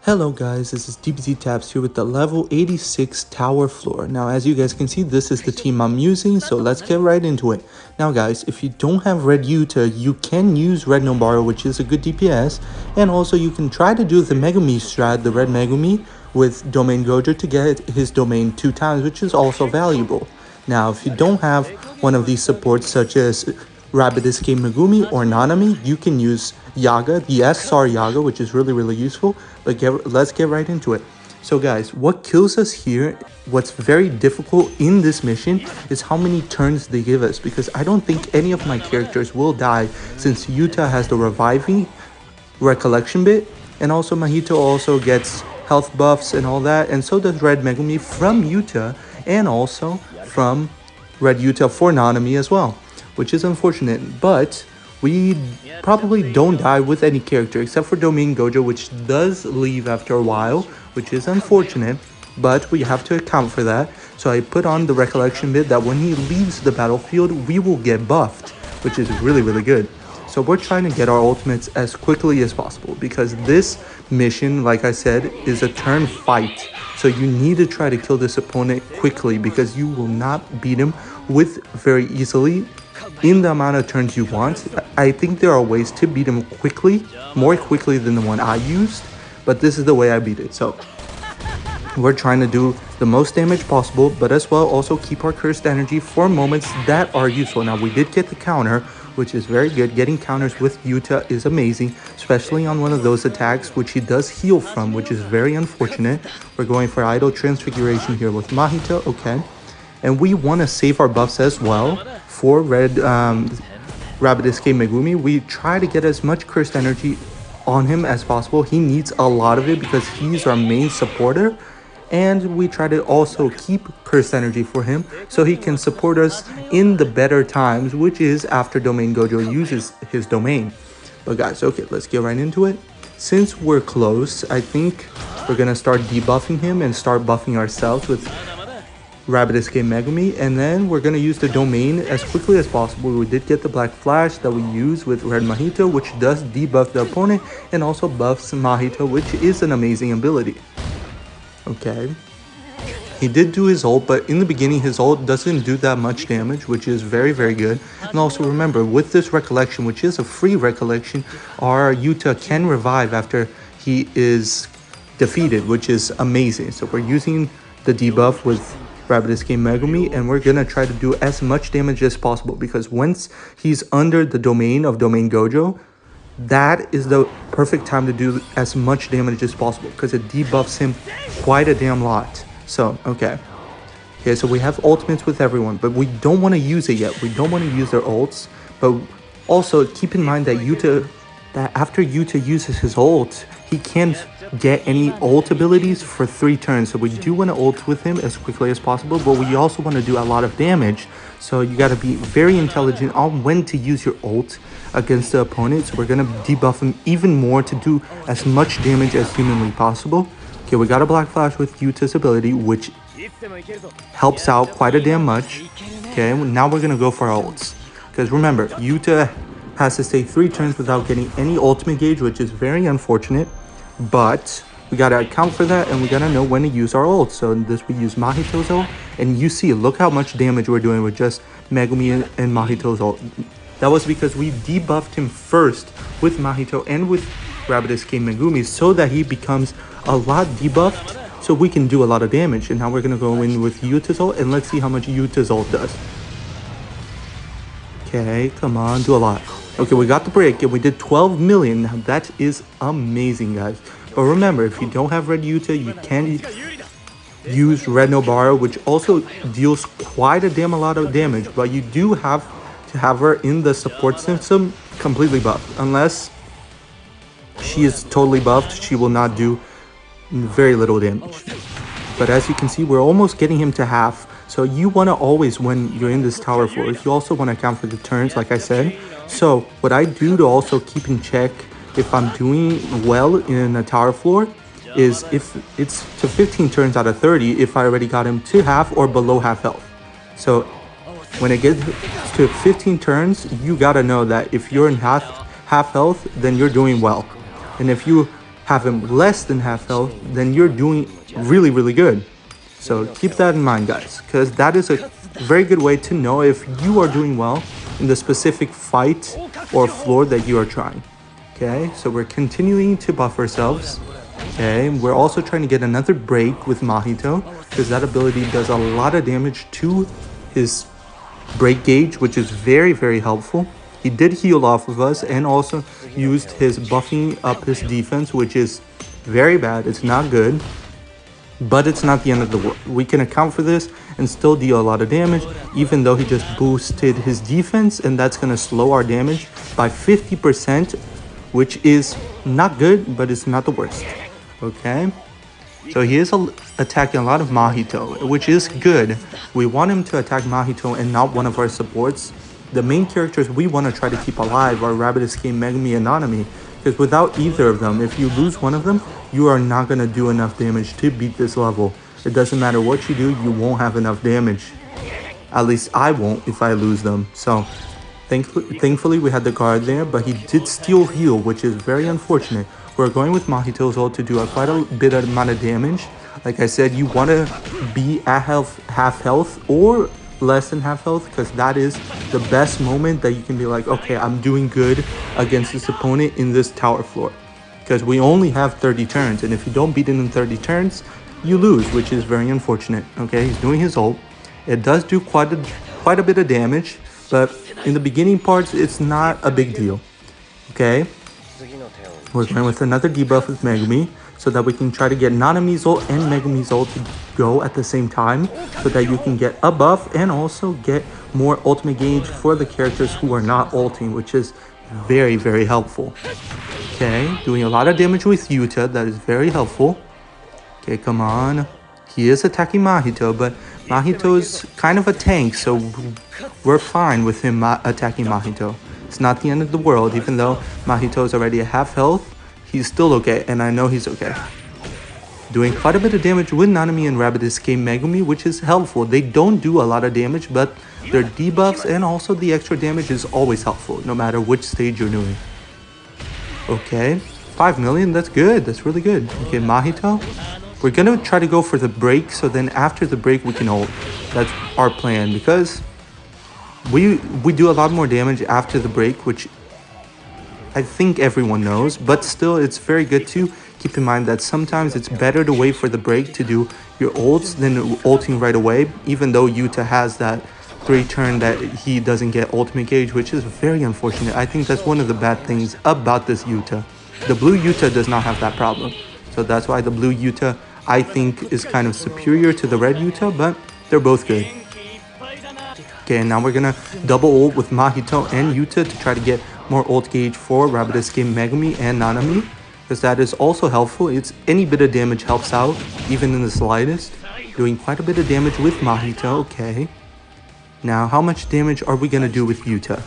Hello guys, this is DBZ Tabs here with the level 86 tower floor. Now as you guys can see, this is the team I'm using, so let's get right into it. Now guys, if you don't have Red Yuta, you can use Red Nobara, which is a good DPS, and also you can try to do the Megumi strat, the Red Megumi, with Domain Gojo to get his domain 2 times, which is also valuable. Now if you don't have one of these supports such as Rapid Escape Megumi or Nanami, you can use Yaga, the SR Yaga, which is really useful, but let's get right into it. So guys, what kills us here, what's very difficult in this mission is how many turns they give us, because I don't think any of my characters will die since Yuta has the reviving recollection bit, and also Mahito also gets health buffs and all that, and so does Red Megumi from Yuta and also from Red Yuta for Nanami as well, which is unfortunate, but we probably don't die with any character except for Domain Gojo, which does leave after a while, which is unfortunate, but we have to account for that. So I put on the recollection bit that when he leaves the battlefield, we will get buffed, which is really good. So we're trying to get our ultimates as quickly as possible because this mission, like I said, is a turn fight. So you need to try to kill this opponent quickly because you will not beat him with very easily in the amount of turns you want. I think there are ways to beat him quickly, more quickly than the one I used, but this is the way I beat it. So we're trying to do the most damage possible, but as well also keep our cursed energy for moments that are useful. Now we did get the counter, which is very good. Getting counters with Yuta is amazing, especially on one of those attacks which he does heal from, which is very unfortunate. We're going for Idol Transfiguration here with Mahito, okay. And we want to save our buffs as well for Rapid Escape Megumi. We try to get as much cursed energy on him as possible. He needs a lot of it because he's our main supporter. And we try to also keep cursed energy for him so he can support us in the better times, which is after Domain Gojo uses his domain. But guys, okay, let's get right into it. Since we're close, I think we're going to start debuffing him and start buffing ourselves with Rapid Escape Megumi, and then we're going to use the domain as quickly as possible. We did get the Black Flash that we use with Red Mahito, which does debuff the opponent and also buffs Mahito, which is an amazing ability. Okay, he did do his ult, but in the beginning his ult doesn't do that much damage, which is very good. And also remember, with this recollection, which is a free recollection, our Yuta can revive after he is defeated, which is amazing. So we're using the debuff with Rapid Escape Megumi, and we're gonna try to do as much damage as possible because once he's under the domain of Domain Gojo, that is the perfect time to do as much damage as possible because it debuffs him quite a damn lot. So okay, so we have ultimates with everyone, but we don't want to use it yet. We don't want to use their ults, but also keep in mind that after Yuta uses his ult, he can't get any ult abilities for 3 turns. So we do want to ult with him as quickly as possible, but we also want to do a lot of damage. So you got to be very intelligent on when to use your ult against the opponent. So we're going to debuff him even more to do as much damage as humanly possible. Okay, we got a Black Flash with Yuta's ability, which helps out quite a damn much. Okay, now we're going to go for our ults. Because remember, Yuta has to stay 3 turns without getting any ultimate gauge, which is very unfortunate. But we gotta account for that, and we gotta know when to use our ult. So in this we use Mahito's ult, and you see, look how much damage we're doing with just Megumi and Mahito's ult. That was because we debuffed him first with Mahito and with Rapid Escape Megumi so that he becomes a lot debuffed so we can do a lot of damage. And now we're gonna go in with Yuta's ult, and let's see how much Yuta's ult does. Okay, come on, do a lot. Okay, we got the break and we did 12 million. Now that is amazing, guys. But remember, if you don't have Red Yuta, you can use Red Nobara, which also deals quite a damn a lot of damage. But you do have to have her in the support system completely buffed. Unless she is totally buffed, she will not do very little damage. But as you can see, we're almost getting him to half. So you want to always, when you're in this tower floor, you also want to account for the turns, like I said. So what I do to also keep in check if I'm doing well in a tower floor is if it's to 15 turns out of 30, if I already got him to half or below half health. So when it gets to 15 turns, you got to know that if you're in half health, then you're doing well. And if you have him less than half health, then you're doing really, really good. So keep that in mind, guys, because that is a very good way to know if you are doing well in the specific fight or floor that you are trying. Okay, so we're continuing to buff ourselves. Okay, we're also trying to get another break with Mahito, because that ability does a lot of damage to his break gauge, which is very, very helpful. He did heal off of us and also used his buffing up his defense, which is very bad. It's not good, but it's not the end of the world. We can account for this and still deal a lot of damage, even though he just boosted his defense, and that's going to slow our damage by 50%, which is not good, but it's not the worst. Okay, so he is attacking a lot of Mahito, which is good. We want him to attack Mahito and not one of our supports. The main characters we want to try to keep alive are Rabbid Escape, Megumi, and Nanami, because without either of them, if you lose one of them, you are not going to do enough damage to beat this level. It doesn't matter what you do, you won't have enough damage. At least I won't if I lose them. So thankfully we had the guard there, but he did steal heal, which is very unfortunate. We're going with Mahito's ult to do quite a bit amount of damage. Like I said, you want to be at half health or less than half health, because that is the best moment that you can be like, okay, I'm doing good against this opponent in this tower floor. Because we only have 30 turns, and if you don't beat it in 30 turns, you lose, which is very unfortunate. Okay, he's doing his ult. It does do quite a bit of damage, but in the beginning parts, it's not a big deal. Okay, we're going with another debuff with Megumi, so that we can try to get Nanami's ult and Megumi's ult to go at the same time, so that you can get a buff and also get more ultimate gauge for the characters who are not ulting, which is very, very helpful. Okay, doing a lot of damage with Yuta, that is very helpful. Okay, come on. He is attacking Mahito, but Mahito is kind of a tank, so we're fine with him attacking Mahito. It's not the end of the world, even though Mahito is already at half health. He's still okay, and I know he's okay. Doing quite a bit of damage with Nanami and Rabbid Escape Megumi, which is helpful. They don't do a lot of damage, but their debuffs and also the extra damage is always helpful, no matter which stage you're doing. Okay, 5 million, that's good. That's really good. Okay, Mahito. We're going to try to go for the break, so then after the break we can ult. That's our plan, because we do a lot more damage after the break, which I think everyone knows, but still it's very good to keep in mind that sometimes it's better to wait for the break to do your ults than ulting right away, even though Yuta has that 3 turn that he doesn't get ultimate gauge, which is very unfortunate. I think that's one of the bad things about this Yuta. The blue Yuta does not have that problem, so that's why the blue Yuta I think is kind of superior to the red Yuta, but they're both good. Okay, and now we're gonna double ult with Mahito and Yuta to try to get more ult gauge for Rabbid Escape Megumi and Nanami, because that is also helpful. It's any bit of damage helps out, even in the slightest. Doing quite a bit of damage with Mahito. Okay, now how much damage are we gonna do with Yuta?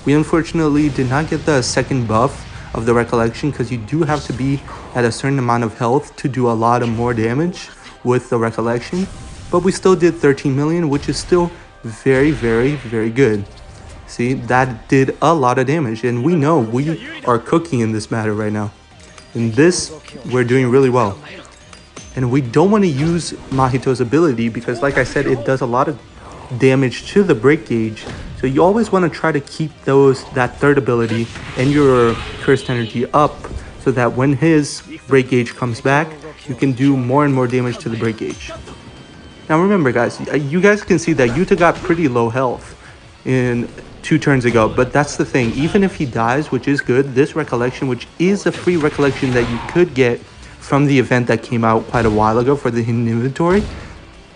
We unfortunately did not get the second buff of the Recollection, because you do have to be at a certain amount of health to do a lot of more damage with the Recollection, but we still did 13 million, which is still very, very, very good. See, that did a lot of damage, and we know we are cooking in this matter right now. In this, we're doing really well. And we don't want to use Mahito's ability, because like I said, it does a lot of damage to the break gauge. So you always want to try to keep that third ability and your cursed energy up, so that when his break gauge comes back, you can do more and more damage to the break gauge. Now remember guys, you guys can see that Yuta got pretty low health in 2 turns ago, but that's the thing. Even if he dies, which is good, this Recollection, which is a free Recollection that you could get from the event that came out quite a while ago for the hidden inventory,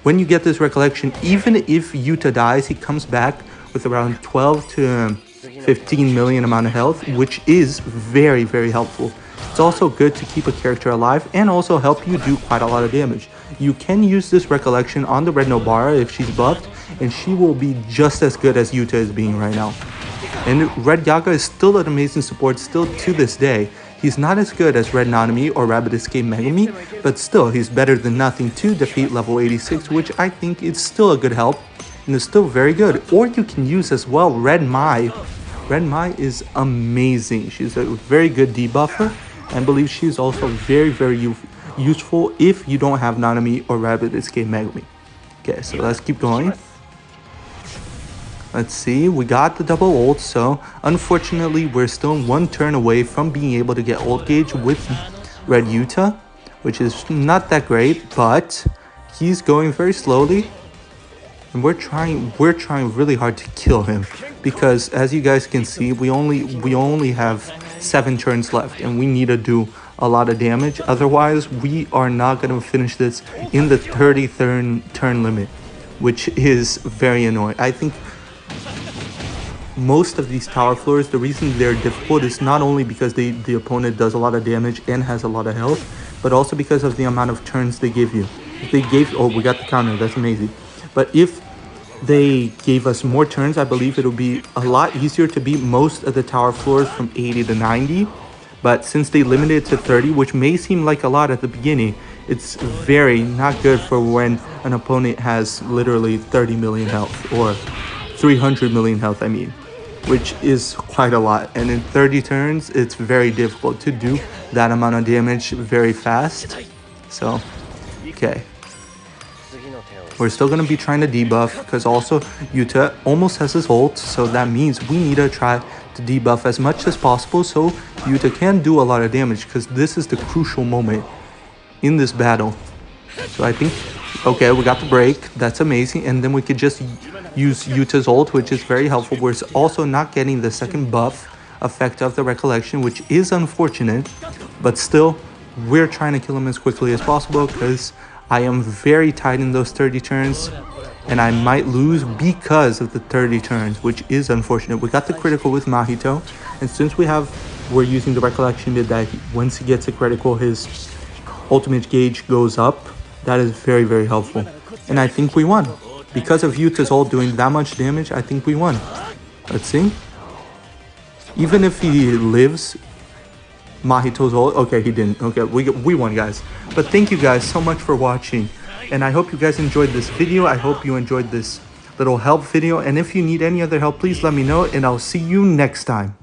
when you get this Recollection, even if Yuta dies, he comes back with around 12 to 15 million amount of health, which is very, very helpful. It's also good to keep a character alive and also help you do quite a lot of damage. You can use this Recollection on the Red Nobara if she's buffed, and she will be just as good as Yuta is being right now. And Red Yaga is still an amazing support still to this day. He's not as good as Red Nanami or Rabbid Escape Megumi, but still he's better than nothing to defeat level 86, which I think is still a good help and is still very good. Or you can use as well Red Mai. Red Mai is amazing. She's a very good debuffer, I believe she's also very useful if you don't have Nanami or Rabbit Escape Megumi. Okay, so let's keep going. Let's see, we got the double ult, so unfortunately we're still one turn away from being able to get ult gauge with Red Yuta, which is not that great, but he's going very slowly. And we're trying really hard to kill him, because as you guys can see, we only have 7 turns left and we need to do a lot of damage. Otherwise, we are not going to finish this in the 30 turn limit, which is very annoying. I think most of these tower floors, the reason they're difficult is not only because the opponent does a lot of damage and has a lot of health, but also because of the amount of turns they give you. If they gave, oh, we got the counter, that's amazing. But if they gave us more turns, I believe it'll be a lot easier to beat most of the tower floors from 80 to 90. But since they limited it to 30, which may seem like a lot at the beginning, it's very not good for when an opponent has literally 30 million health, or 300 million health, I mean, which is quite a lot. And in 30 turns, it's very difficult to do that amount of damage very fast. So, okay. We're still going to be trying to debuff, because also Yuta almost has his ult, so that means we need to try to debuff as much as possible so Yuta can do a lot of damage, because this is the crucial moment in this battle. So I think, okay, we got the break, that's amazing, and then we could just use Yuta's ult, which is very helpful. We're also not getting the second buff effect of the recollection, which is unfortunate, but still, we're trying to kill him as quickly as possible, because I am very tight in those 30 turns, and I might lose because of the 30 turns, which is unfortunate. We got the critical with Mahito, and since we're using the recollection that once he gets a critical, his ultimate gauge goes up. That is very helpful, and I think we won. Because of Yuta's ult doing that much damage, I think we won. Let's see. Even if he lives, Mahito's ult, okay, he didn't. Okay, we won, guys. But thank you guys so much for watching, and I hope you guys enjoyed this video. I hope you enjoyed this little help video, and if you need any other help, please let me know, and I'll see you next time.